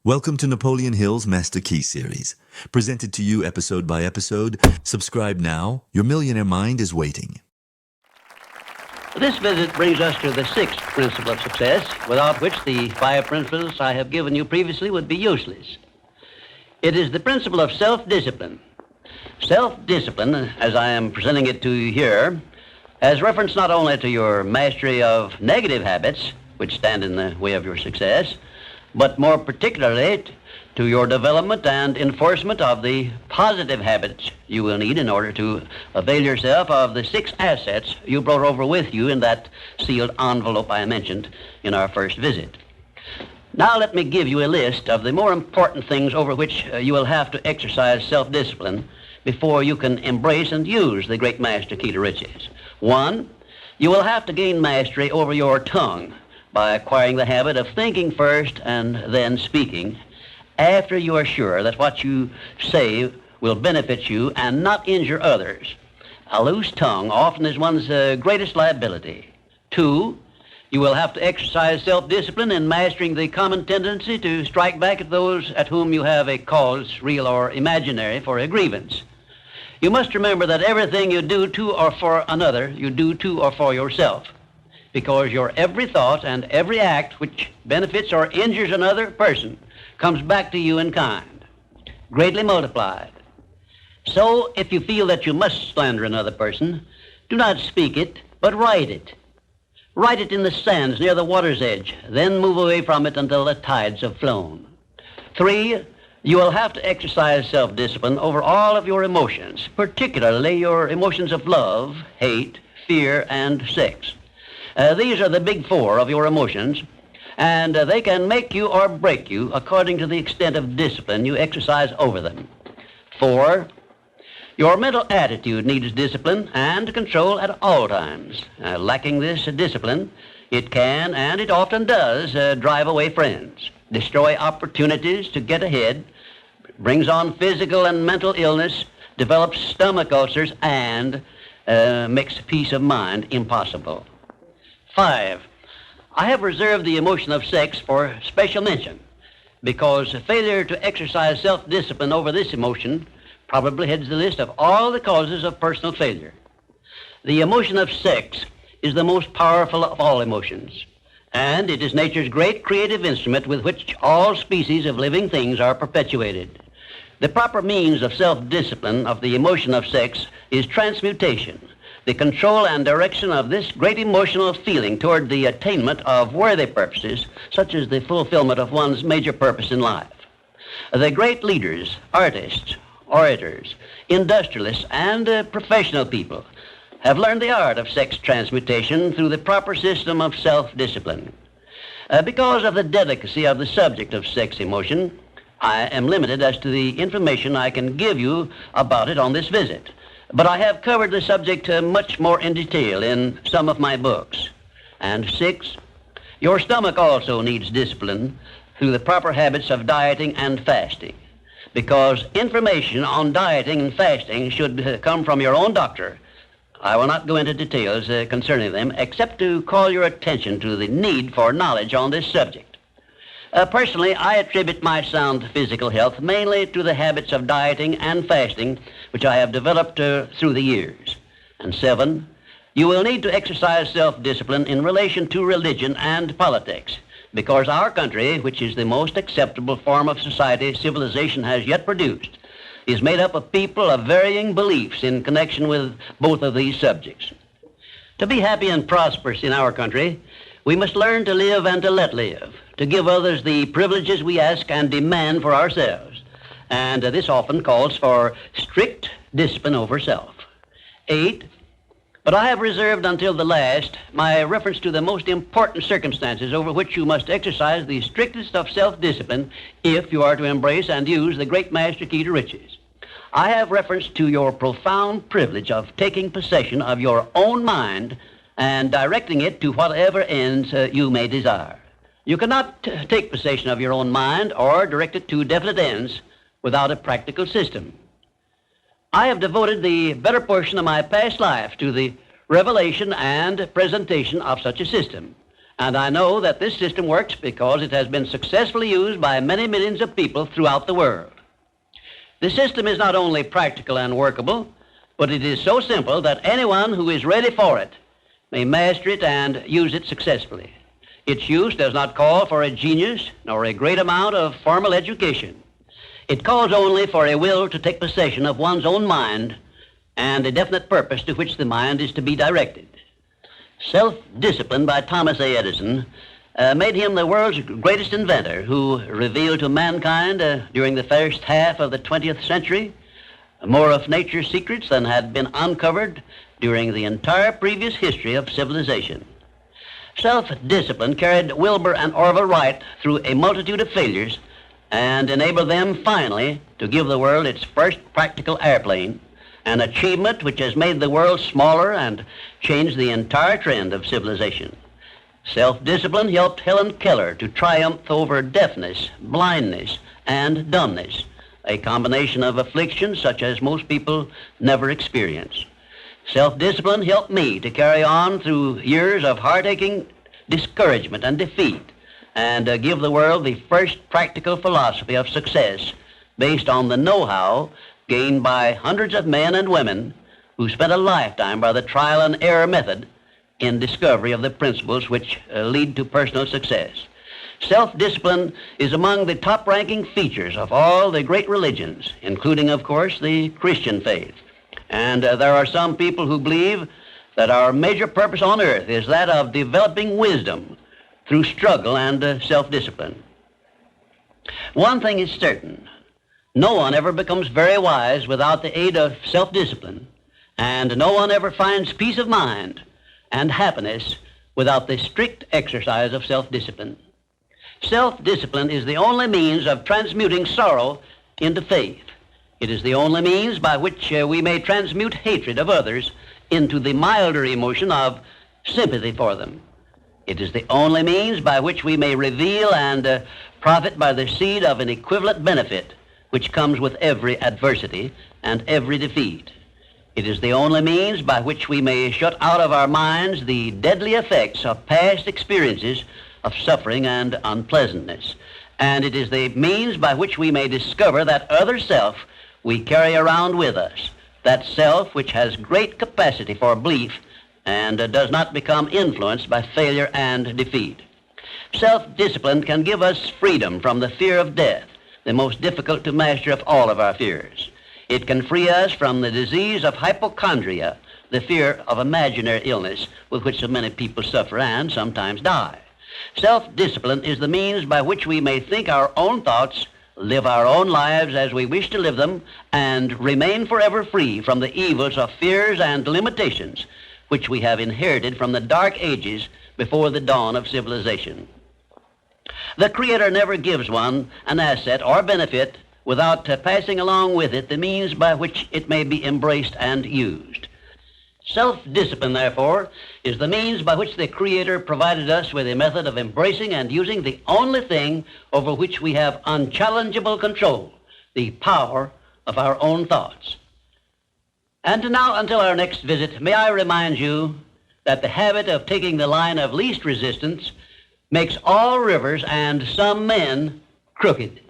Welcome to Napoleon Hill's Master Key Series. Presented to you episode by episode. Subscribe now. Your millionaire mind is waiting. This visit brings us to the sixth principle of success, without which the 5 principles I have given you previously would be useless. It is the principle of self-discipline. Self-discipline, as I am presenting it to you here, has reference not only to your mastery of negative habits, which stand in the way of your success, but more particularly to your development and enforcement of the positive habits you will need in order to avail yourself of the 6 assets you brought over with you in that sealed envelope I mentioned in our first visit. Now let me give you a list of the more important things over which you will have to exercise self-discipline before you can embrace and use the great master key to riches. 1, you will have to gain mastery over your tongue by acquiring the habit of thinking first and then speaking after you are sure that what you say will benefit you and not injure others. A loose tongue often is one's greatest liability. 2, you will have to exercise self-discipline in mastering the common tendency to strike back at those at whom you have a cause, real or imaginary, for a grievance. You must remember that everything you do to or for another, you do to or for yourself, because your every thought and every act which benefits or injures another person comes back to you in kind, greatly multiplied. So if you feel that you must slander another person, do not speak it, but write it. Write it in the sands near the water's edge, then move away from it until the tides have flown. 3, you will have to exercise self-discipline over all of your emotions, particularly your emotions of love, hate, fear, and sex. These are the big 4 of your emotions, and they can make you or break you according to the extent of discipline you exercise over them. 4, your mental attitude needs discipline and control at all times. Lacking this discipline, it can, and it often does, drive away friends, destroy opportunities to get ahead, brings on physical and mental illness, develops stomach ulcers, and makes peace of mind impossible. 5, I have reserved the emotion of sex for special mention because failure to exercise self-discipline over this emotion probably heads the list of all the causes of personal failure. The emotion of sex is the most powerful of all emotions, and it is nature's great creative instrument with which all species of living things are perpetuated. The proper means of self-discipline of the emotion of sex is transmutation, the control and direction of this great emotional feeling toward the attainment of worthy purposes, such as the fulfillment of one's major purpose in life. The great leaders, artists, orators, industrialists, and professional people have learned the art of sex transmutation through the proper system of self-discipline. Because of the delicacy of the subject of sex emotion, I am limited as to the information I can give you about it on this visit. But I have covered the subject much more in detail in some of my books. And 6, your stomach also needs discipline through the proper habits of dieting and fasting, because information on dieting and fasting should come from your own doctor. I will not go into details concerning them, except to call your attention to the need for knowledge on this subject. Personally, I attribute my sound physical health mainly to the habits of dieting and fasting which I have developed through the years. And 7, you will need to exercise self-discipline in relation to religion and politics, because our country, which is the most acceptable form of society civilization has yet produced, is made up of people of varying beliefs in connection with both of these subjects. To be happy and prosperous in our country, we must learn to live and to let live, to give others the privileges we ask and demand for ourselves. And this often calls for strict discipline over self. 8, but I have reserved until the last my reference to the most important circumstances over which you must exercise the strictest of self-discipline if you are to embrace and use the great master key to riches. I have reference to your profound privilege of taking possession of your own mind and directing it to whatever ends you may desire. You cannot take possession of your own mind or direct it to definite ends without a practical system. I have devoted the better portion of my past life to the revelation and presentation of such a system, And I know that this system works because it has been successfully used by many millions of people throughout the world. The system is not only practical and workable, but it is so simple that anyone who is ready for it may master it and use it successfully. Its use does not call for a genius nor a great amount of formal education. It calls only for a will to take possession of one's own mind and a definite purpose to which the mind is to be directed. Self-Discipline by Thomas A. Edison made him the world's greatest inventor, who revealed to mankind during the first half of the 20th century more of nature's secrets than had been uncovered during the entire previous history of civilization. Self-discipline carried Wilbur and Orville Wright through a multitude of failures and enabled them finally to give the world its first practical airplane, an achievement which has made the world smaller and changed the entire trend of civilization. Self-discipline helped Helen Keller to triumph over deafness, blindness, and dumbness, a combination of afflictions such as most people never experience. Self-discipline helped me to carry on through years of heart-aching discouragement and defeat and give the world the first practical philosophy of success based on the know-how gained by hundreds of men and women who spent a lifetime by the trial and error method in discovery of the principles which lead to personal success. Self-discipline is among the top-ranking features of all the great religions, including, of course, the Christian faith. And there are some people who believe that our major purpose on earth is that of developing wisdom through struggle and self-discipline. One thing is certain: no one ever becomes very wise without the aid of self-discipline, and no one ever finds peace of mind and happiness without the strict exercise of self-discipline. Self-discipline is the only means of transmuting sorrow into faith. It is the only means by which we may transmute hatred of others into the milder emotion of sympathy for them. It is the only means by which we may reveal and profit by the seed of an equivalent benefit which comes with every adversity and every defeat. It is the only means by which we may shut out of our minds the deadly effects of past experiences of suffering and unpleasantness. And it is the means by which we may discover that other self we carry around with us, that self which has great capacity for belief and does not become influenced by failure and defeat. Self-discipline can give us freedom from the fear of death, the most difficult to master of all of our fears. It can free us from the disease of hypochondria, the fear of imaginary illness with which so many people suffer and sometimes die. Self-discipline is the means by which we may think our own thoughts, live our own lives as we wish to live them, and remain forever free from the evils of fears and limitations which we have inherited from the dark ages before the dawn of civilization. The Creator never gives one an asset or benefit without passing along with it the means by which it may be embraced and used. Self-discipline, therefore, is the means by which the Creator provided us with a method of embracing and using the only thing over which we have unchallengeable control, the power of our own thoughts. And now, until our next visit, may I remind you that the habit of taking the line of least resistance makes all rivers and some men crooked.